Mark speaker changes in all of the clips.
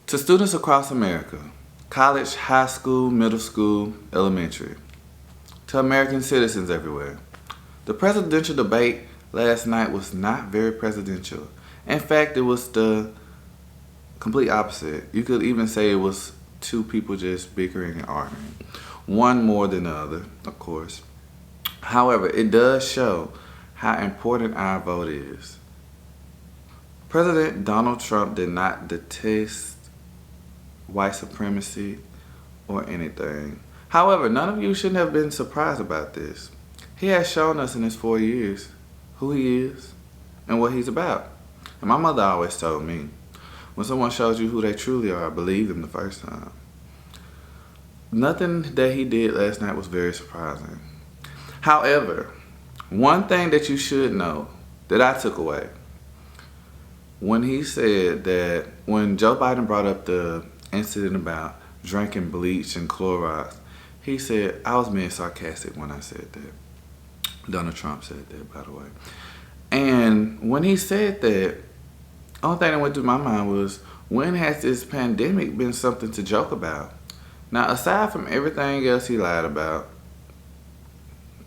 Speaker 1: To students across America, college, high school, middle school, elementary, to American citizens everywhere, the presidential debate last night was not very presidential. In fact, it was the complete opposite. You could even say it was two people just bickering and arguing, one more than the other, of course. However, it does show how important our vote is. President Donald Trump did not detest white supremacy or anything. However, none of you shouldn't have been surprised about this. He has shown us in his 4 years who he is and what he's about. And my mother always told me, when someone shows you who they truly are, believe them the first time. Nothing that he did last night was very surprising. However, one thing that you should know that I took away, when he said that when Joe Biden brought up the incident about drinking bleach and Clorox, he said, I was being sarcastic when I said that. Donald Trump said that, by the way. And when he said that, the only thing that went through my mind was, when has this pandemic been something to joke about? Now, aside from everything else he lied about,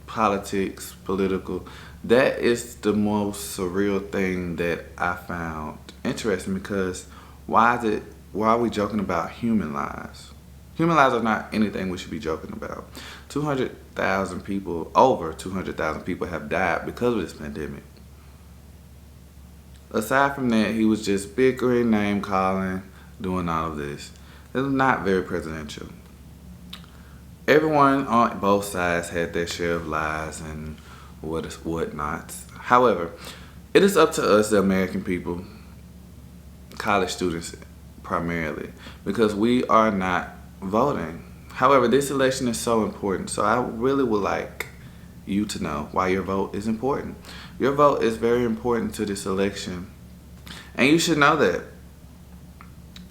Speaker 1: politics, political, that is the most surreal thing that I found interesting, because why are we joking about human lives? Human lives are not anything we should be joking about. 200,000 people, over 200,000 people have died because of this pandemic. Aside from that, he was just bickering, name calling, doing all of this. It was not very presidential. Everyone on both sides had their share of lies and whatnots. However, it is up to us, the American people, college students primarily, because we are not voting. However, this election is so important, so I really would like you to know why your vote is important. Your vote is very important to this election, and you should know that.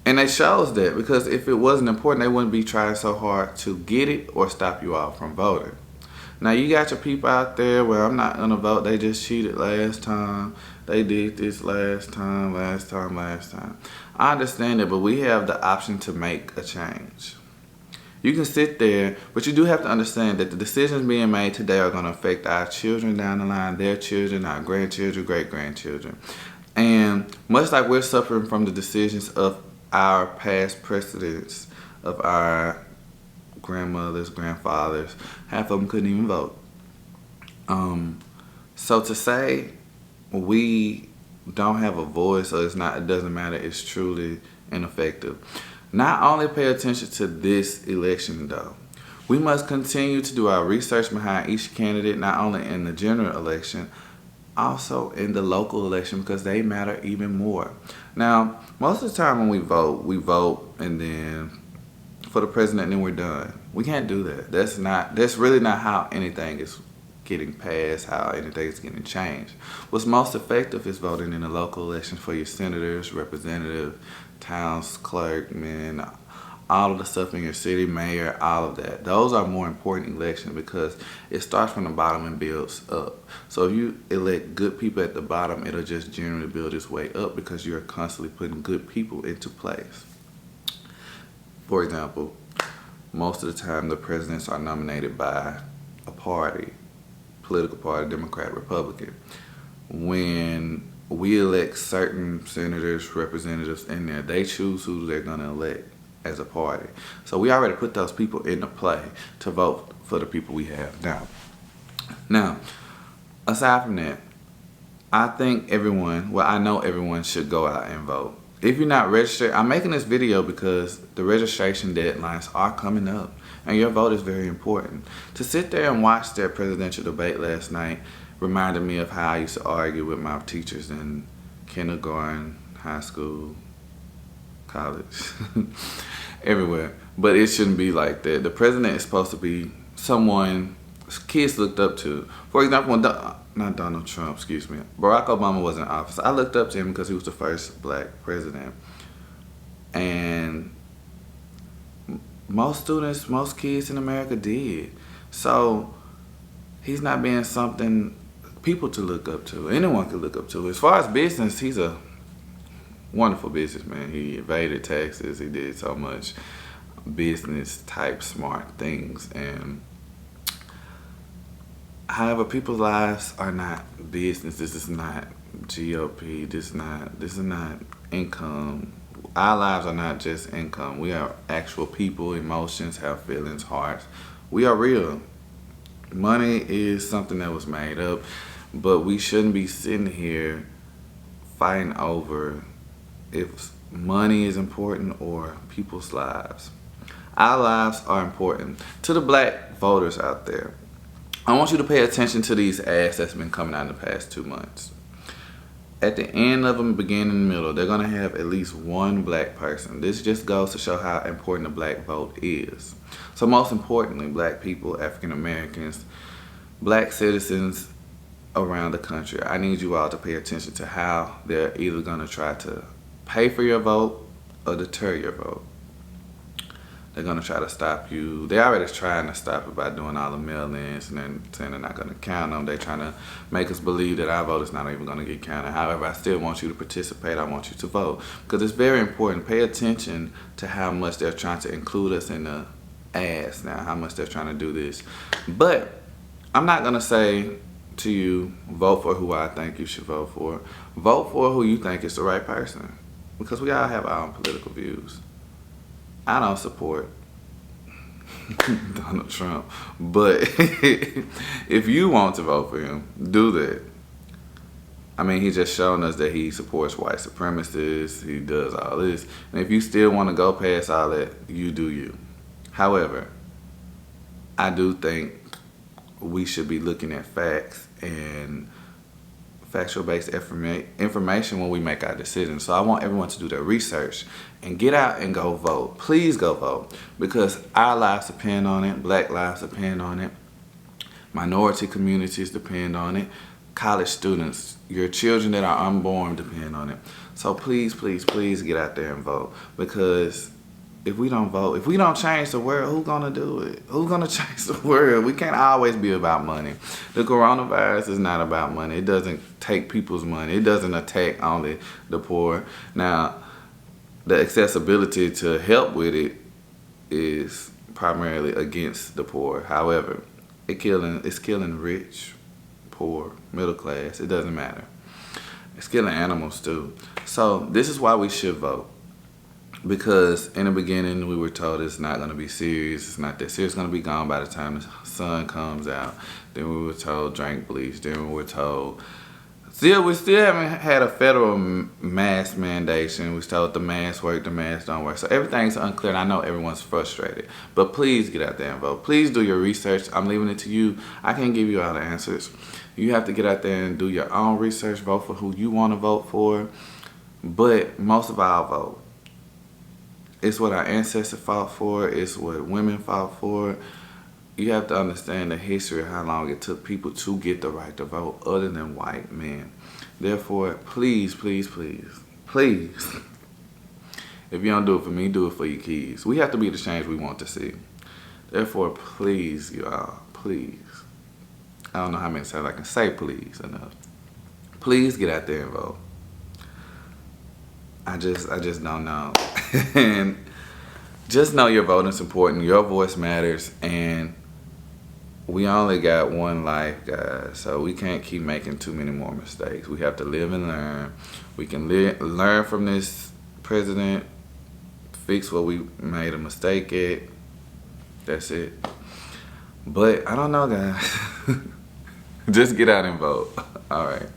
Speaker 1: And it shows that, because if it wasn't important, they wouldn't be trying so hard to get it or stop you all from voting. Now, you got your people out there where I'm not going to vote. They just cheated last time. They did this last time. I understand it, but we have the option to make a change. You can sit there, but you do have to understand that the decisions being made today are going to affect our children down the line, their children, our grandchildren, great-grandchildren. And much like we're suffering from the decisions of our past presidents, of our grandmothers, grandfathers, half of them couldn't even vote. So to say we don't have a voice, or it doesn't matter, it's truly ineffective. Not only pay attention to this election though, we must continue to do our research behind each candidate, not only in the general election, also in the local election, because they matter even more. Now, most of the time when we vote and then for the president and then we're done. We can't do that. That's really not how anything is getting passed, how anything is getting changed. What's most effective is voting in the local election for your senators, representatives, towns, clerkmen, all of the stuff in your city, mayor, all of that. Those are more important elections because it starts from the bottom and builds up. So if you elect good people at the bottom, it'll just generally build its way up because you're constantly putting good people into place. For example, most of the time the presidents are nominated by a party, political party, Democrat, Republican. When we elect certain senators, representatives in there, they choose who they're going to elect as a party. So we already put those people into play to vote for the people we have now. Now, aside from that, I know everyone should go out and vote. If you're not registered, I'm making this video because the registration deadlines are coming up and your vote is very important. To sit there and watch that presidential debate last night reminded me of how I used to argue with my teachers in kindergarten, high school, college, everywhere. But it shouldn't be like that. The president is supposed to be someone kids looked up to. For example, when not Donald Trump, excuse me, Barack Obama was in office, I looked up to him because he was the first black president. And most students, most kids in America did. So he's not being something people to look up to. Anyone could look up to. As far as business, he's a Wonderful businessman. He evaded taxes. He did so much business type smart things. And however, people's lives are not business. This is not GOP. This is not income. Our lives are not just income. We are actual people, emotions, have feelings, hearts. We are real. Money is something that was made up, but we shouldn't be sitting here fighting over if money is important or people's lives. Our lives are important. To the black voters out there, I want you to pay attention to these ads that's been coming out in the past 2 months. At the end of them, beginning in the middle, they're going to have at least one black person. This just goes to show how important the black vote is. So most importantly, black people, African Americans, black citizens around the country, I need you all to pay attention to how they're either going to try to pay for your vote or deter your vote. They're going to try to stop you. They're already trying to stop it by doing all the mail-ins and then saying they're not going to count them. They're trying to make us believe that our vote is not even going to get counted. However, I still want you to participate. I want you to vote because it's very important. Pay attention to how much they're trying to include us in the ads now, how much they're trying to do this. But I'm not going to say to you, vote for who I think you should vote for. Vote for who you think is the right person because we all have our own political views. I don't support Donald Trump, but if you want to vote for him, do that. I mean, he's just shown us that he supports white supremacists, he does all this, and if you still want to go past all that, you do you. However, I do think we should be looking at facts and factual-based information when we make our decisions. So I want everyone to do their research and get out and go vote. Please go vote because our lives depend on it. Black lives depend on it. Minority communities depend on it. College students, your children that are unborn depend on it. So please, please, please get out there and vote because if we don't vote, if we don't change the world, who's gonna do it? Who's gonna change the world? We can't always be about money. The coronavirus is not about money. It doesn't take people's money. It doesn't attack only the poor. Now, the accessibility to help with it is primarily against the poor. However, it's killing rich, poor, middle class. It doesn't matter. It's killing animals too. So this is why we should vote. Because in the beginning we were told it's not going to be serious, it's not that serious, it's going to be gone by the time the sun comes out. Then we were told drink bleach, then we were told, we still haven't had a federal mask mandation. We was told the masks work, the masks don't work. So everything's unclear and I know everyone's frustrated. But please get out there and vote. Please do your research. I'm leaving it to you. I can't give you all the answers. You have to get out there and do your own research, vote for who you want to vote for. But most of all, vote. It's what our ancestors fought for. It's what women fought for. You have to understand the history of how long it took people to get the right to vote other than white men. Therefore, please, please, please, please, if you don't do it for me, do it for your kids. We have to be the change we want to see. Therefore, please, y'all, please. I don't know how many times I can say please enough. Please get out there and vote. I just don't know. And just know your voting is important. Your voice matters. And we only got one life, guys. So we can't keep making too many more mistakes. We have to live and learn. We can learn from this president, fix what we made a mistake at. That's it. But I don't know, guys. Just get out and vote. All right.